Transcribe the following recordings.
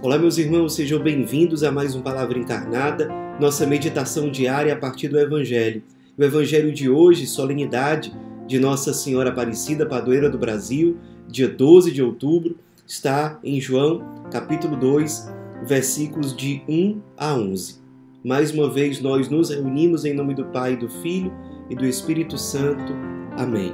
Olá, meus irmãos, sejam bem-vindos a mais um Palavra Encarnada, nossa meditação diária a partir do Evangelho. O Evangelho de hoje, solenidade de Nossa Senhora Aparecida, padroeira do Brasil, dia 12 de outubro, está em João, capítulo 2, versículos de 1 a 11. Mais uma vez, nós nos reunimos em nome do Pai, do Filho e do Espírito Santo. Amém.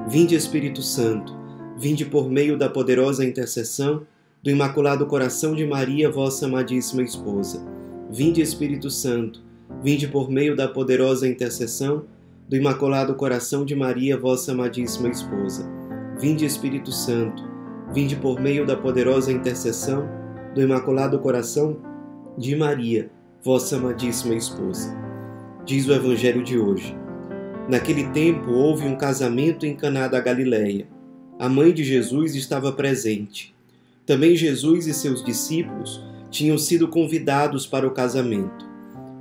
Vinde, Espírito Santo, vinde por meio da poderosa intercessão do Imaculado Coração de Maria, vossa amadíssima esposa. Vinde, Espírito Santo, vinde por meio da poderosa intercessão do Imaculado Coração de Maria, vossa amadíssima esposa. Vinde, Espírito Santo, vinde por meio da poderosa intercessão do Imaculado Coração de Maria, vossa amadíssima esposa. Diz o Evangelho de hoje. Naquele tempo houve um casamento em Caná da Galileia. A mãe de Jesus estava presente. Também Jesus e seus discípulos tinham sido convidados para o casamento.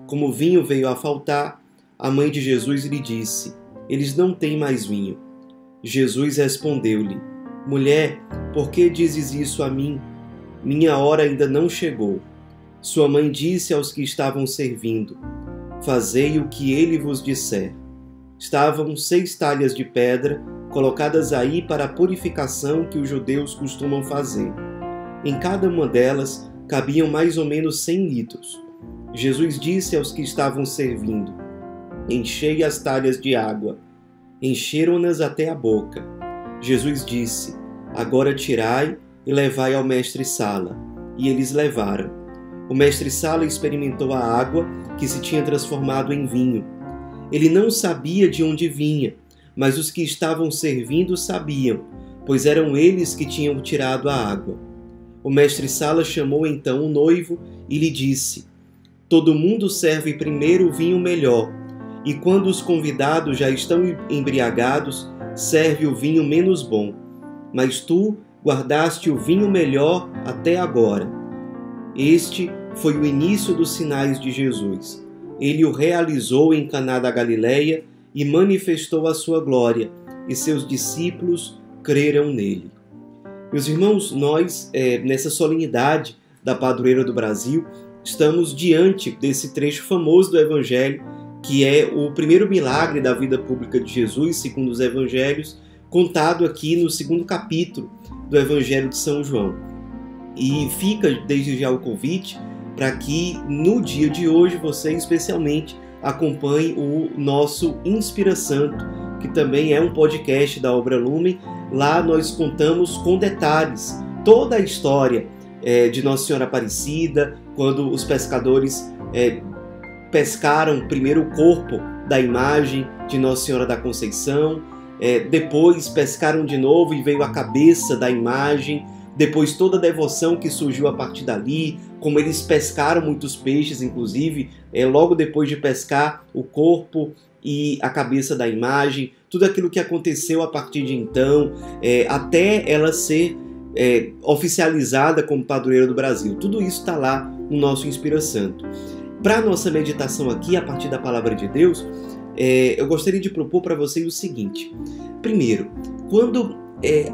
Como o vinho veio a faltar, a mãe de Jesus lhe disse: eles não têm mais vinho. Jesus respondeu-lhe: mulher, por que dizes isso a mim? Minha hora ainda não chegou. Sua mãe disse aos que estavam servindo: fazei o que ele vos disser. Estavam 6 talhas de pedra colocadas aí para a purificação que os judeus costumam fazer. Em cada uma delas cabiam mais ou menos 100 litros. Jesus disse aos que estavam servindo: enchei as talhas de água. Encheram-nas até a boca. Jesus disse: agora tirai e levai ao mestre-sala. E eles levaram. O mestre-sala experimentou a água que se tinha transformado em vinho. Ele não sabia de onde vinha, mas os que estavam servindo sabiam, pois eram eles que tinham tirado a água. O mestre-sala chamou então o noivo e lhe disse: todo mundo serve primeiro o vinho melhor, e quando os convidados já estão embriagados, serve o vinho menos bom. Mas tu guardaste o vinho melhor até agora. Este foi o início dos sinais de Jesus. Ele o realizou em Caná da Galileia e manifestou a sua glória, e seus discípulos creram nele. Meus irmãos, nós, nessa solenidade da padroeira do Brasil, estamos diante desse trecho famoso do Evangelho, que é o primeiro milagre da vida pública de Jesus, segundo os Evangelhos, contado aqui no 2º capítulo do Evangelho de São João. E fica desde já o convite para que no dia de hoje você especialmente acompanhe o nosso Inspira Santo, que também é um podcast da Obra Lumen. Lá nós contamos com detalhes toda a história de Nossa Senhora Aparecida, quando os pescadores pescaram primeiro o corpo da imagem de Nossa Senhora da Conceição, depois pescaram de novo e veio a cabeça da imagem, depois toda a devoção que surgiu a partir dali, como eles pescaram muitos peixes, inclusive, logo depois de pescar o corpo e a cabeça da imagem, tudo aquilo que aconteceu a partir de então, até ela ser oficializada como padroeira do Brasil. Tudo isso está lá no nosso Inspira Santo. Para a nossa meditação aqui, a partir da Palavra de Deus, eu gostaria de propor para vocês o seguinte. Primeiro, quando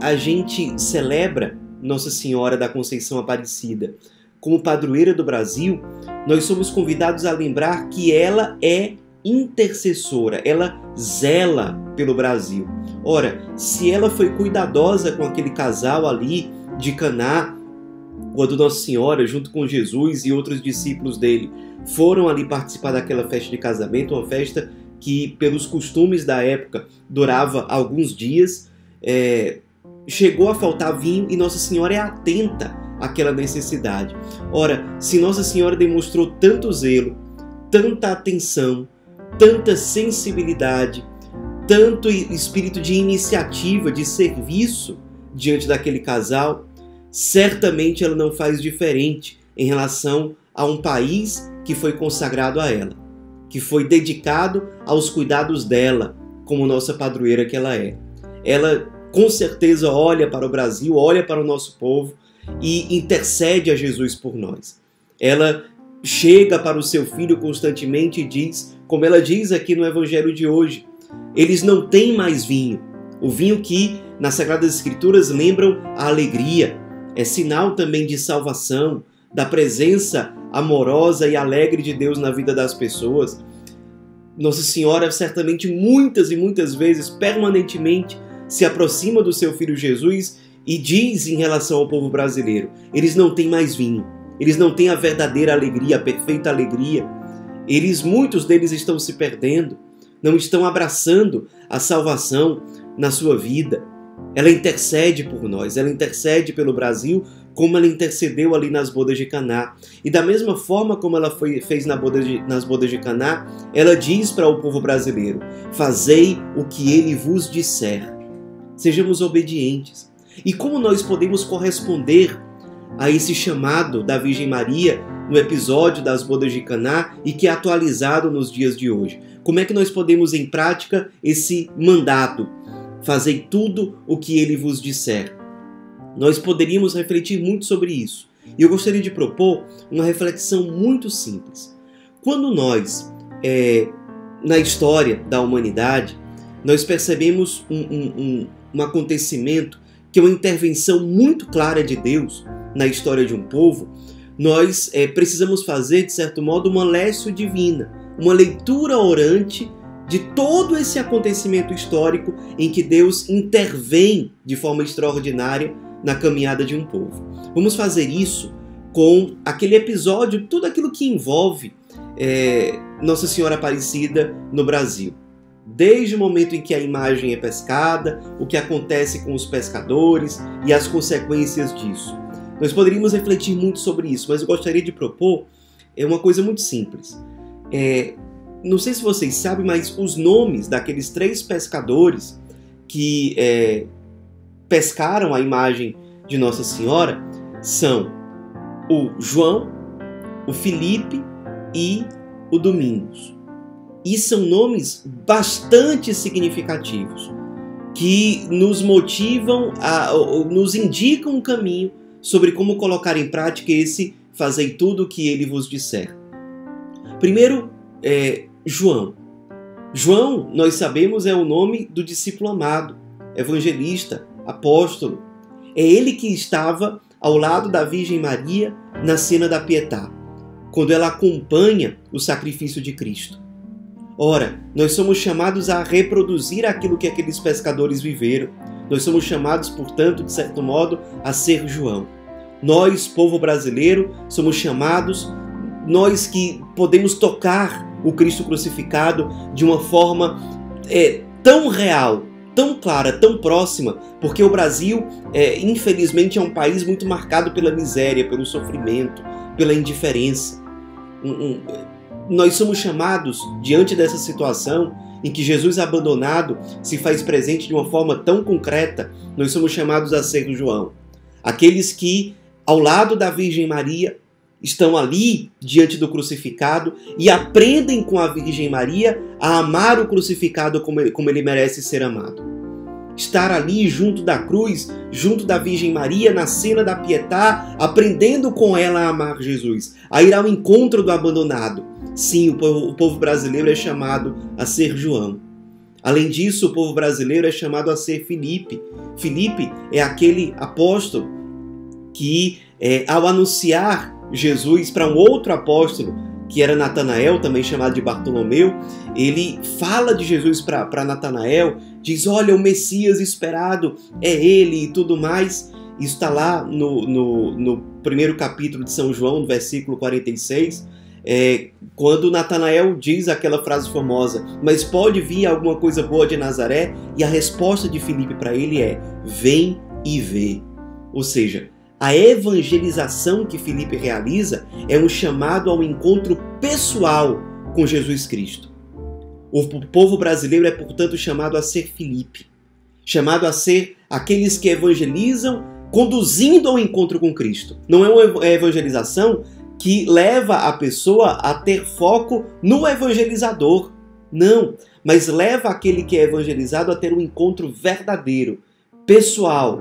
a gente celebra Nossa Senhora da Conceição Aparecida como padroeira do Brasil, nós somos convidados a lembrar que ela é intercessora, ela zela pelo Brasil. Ora, se ela foi cuidadosa com aquele casal ali de Caná, quando Nossa Senhora, junto com Jesus e outros discípulos dele, foram ali participar daquela festa de casamento, uma festa que, pelos costumes da época, durava alguns dias, chegou a faltar vinho e Nossa Senhora é atenta àquela necessidade. Ora, se Nossa Senhora demonstrou tanto zelo, tanta atenção, tanta sensibilidade, tanto espírito de iniciativa, de serviço diante daquele casal, certamente ela não faz diferente em relação a um país que foi consagrado a ela, que foi dedicado aos cuidados dela, como nossa padroeira que ela é. Ela com certeza olha para o Brasil, olha para o nosso povo e intercede a Jesus por nós. Ela chega para o seu filho constantemente e diz, como ela diz aqui no Evangelho de hoje, eles não têm mais vinho. O vinho que nas Sagradas Escrituras lembram a alegria, é sinal também de salvação, da presença amorosa e alegre de Deus na vida das pessoas. Nossa Senhora certamente muitas e muitas vezes, permanentemente, se aproxima do seu Filho Jesus e diz em relação ao povo brasileiro: eles não têm mais vinho, eles não têm a verdadeira alegria, a perfeita alegria. Muitos deles estão se perdendo, não estão abraçando a salvação na sua vida. Ela intercede por nós, ela intercede pelo Brasil, como ela intercedeu ali nas bodas de Caná. E da mesma forma como ela fez nas bodas de Caná, ela diz para o povo brasileiro: fazei o que ele vos disser. Sejamos obedientes. E como nós podemos corresponder a esse chamado da Virgem Maria no episódio das bodas de Caná e que é atualizado nos dias de hoje? Como é que nós podemos em prática esse mandato? Fazei tudo o que ele vos disser. Nós poderíamos refletir muito sobre isso. E eu gostaria de propor uma reflexão muito simples. Quando nós, na história da humanidade, nós percebemos um acontecimento que é uma intervenção muito clara de Deus na história de um povo, nós precisamos fazer, de certo modo, uma lécio divina, uma leitura orante de todo esse acontecimento histórico em que Deus intervém de forma extraordinária na caminhada de um povo. Vamos fazer isso com aquele episódio, tudo aquilo que envolve Nossa Senhora Aparecida no Brasil. Desde o momento em que a imagem é pescada, o que acontece com os pescadores e as consequências disso. Nós poderíamos refletir muito sobre isso, mas eu gostaria de propor uma coisa muito simples. Não sei se vocês sabem, mas os nomes daqueles 3 pescadores que pescaram a imagem de Nossa Senhora são o João, o Felipe e o Domingos. E são nomes bastante significativos, que nos motivam, nos indicam um caminho sobre como colocar em prática esse fazei tudo o que ele vos disser. Primeiro, João. João, nós sabemos, é o nome do discípulo amado, evangelista, apóstolo. É ele que estava ao lado da Virgem Maria na cena da Pietà, quando ela acompanha o sacrifício de Cristo. Ora, nós somos chamados a reproduzir aquilo que aqueles pescadores viveram. Nós somos chamados, portanto, de certo modo, a ser João. Nós, povo brasileiro, somos chamados, nós que podemos tocar o Cristo crucificado de uma forma tão real, tão clara, tão próxima, porque o Brasil, infelizmente, é um país muito marcado pela miséria, pelo sofrimento, pela indiferença. Nós somos chamados, diante dessa situação em que Jesus abandonado se faz presente de uma forma tão concreta, nós somos chamados a ser João. Aqueles que, ao lado da Virgem Maria, estão ali diante do crucificado e aprendem com a Virgem Maria a amar o crucificado como ele merece ser amado. Estar ali junto da cruz, junto da Virgem Maria, na cena da Pietà, aprendendo com ela a amar Jesus, a ir ao encontro do abandonado. Sim, o povo brasileiro é chamado a ser João. Além disso, o povo brasileiro é chamado a ser Felipe. Felipe é aquele apóstolo que, ao anunciar Jesus para um outro apóstolo, que era Natanael, também chamado de Bartolomeu, ele fala de Jesus para Natanael, diz: olha, o Messias esperado é ele e tudo mais. Isso está lá no primeiro capítulo de São João, no versículo 46, quando Natanael diz aquela frase famosa: mas pode vir alguma coisa boa de Nazaré? E a resposta de Filipe para ele é: vem e vê. Ou seja, a evangelização que Filipe realiza é um chamado ao encontro pessoal com Jesus Cristo. O povo brasileiro é, portanto, chamado a ser Filipe, chamado a ser aqueles que evangelizam conduzindo ao encontro com Cristo. Não é uma evangelização que leva a pessoa a ter foco no evangelizador, não, mas leva aquele que é evangelizado a ter um encontro verdadeiro, pessoal,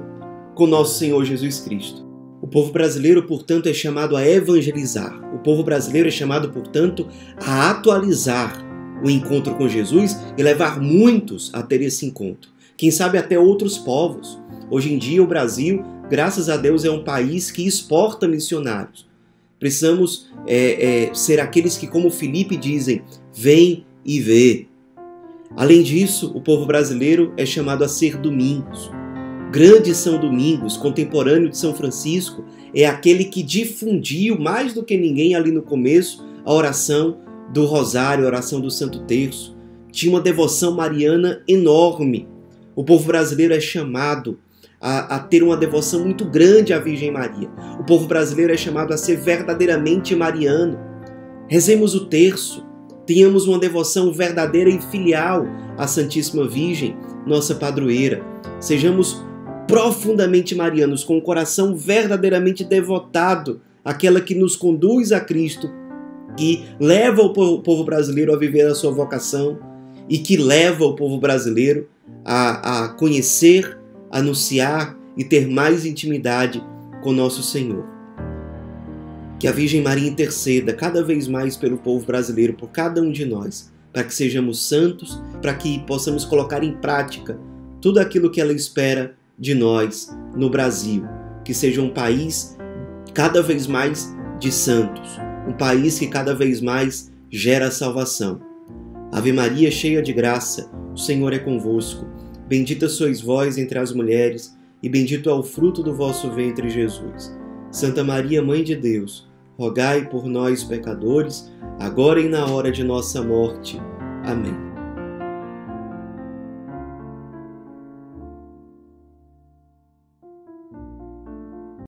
com nosso Senhor Jesus Cristo. O povo brasileiro, portanto, é chamado a evangelizar. O povo brasileiro é chamado, portanto, a atualizar o encontro com Jesus e levar muitos a ter esse encontro. Quem sabe até outros povos. Hoje em dia, o Brasil, graças a Deus, é um país que exporta missionários. Precisamos ser aqueles que, como Filipe, dizem: vem e vê. Além disso, o povo brasileiro é chamado a ser domingos. Grande São Domingos, contemporâneo de São Francisco, é aquele que difundiu mais do que ninguém ali no começo a oração do Rosário, a oração do Santo Terço. Tinha uma devoção mariana enorme. O povo brasileiro é chamado a ter uma devoção muito grande à Virgem Maria. O povo brasileiro é chamado a ser verdadeiramente mariano. Rezemos o terço, tenhamos uma devoção verdadeira e filial à Santíssima Virgem, nossa padroeira. Sejamos profundamente marianos, com o coração verdadeiramente devotado àquela que nos conduz a Cristo, que leva o povo brasileiro a viver a sua vocação e que leva o povo brasileiro a conhecer, anunciar e ter mais intimidade com nosso Senhor. Que a Virgem Maria interceda cada vez mais pelo povo brasileiro, por cada um de nós, para que sejamos santos, para que possamos colocar em prática tudo aquilo que ela espera de nós no Brasil. Que seja um país cada vez mais de santos, um país que cada vez mais gera salvação. Ave Maria, cheia de graça, o Senhor é convosco. Bendita sois vós entre as mulheres, e bendito é o fruto do vosso ventre, Jesus. Santa Maria, Mãe de Deus, rogai por nós, pecadores, agora e na hora de nossa morte. Amém.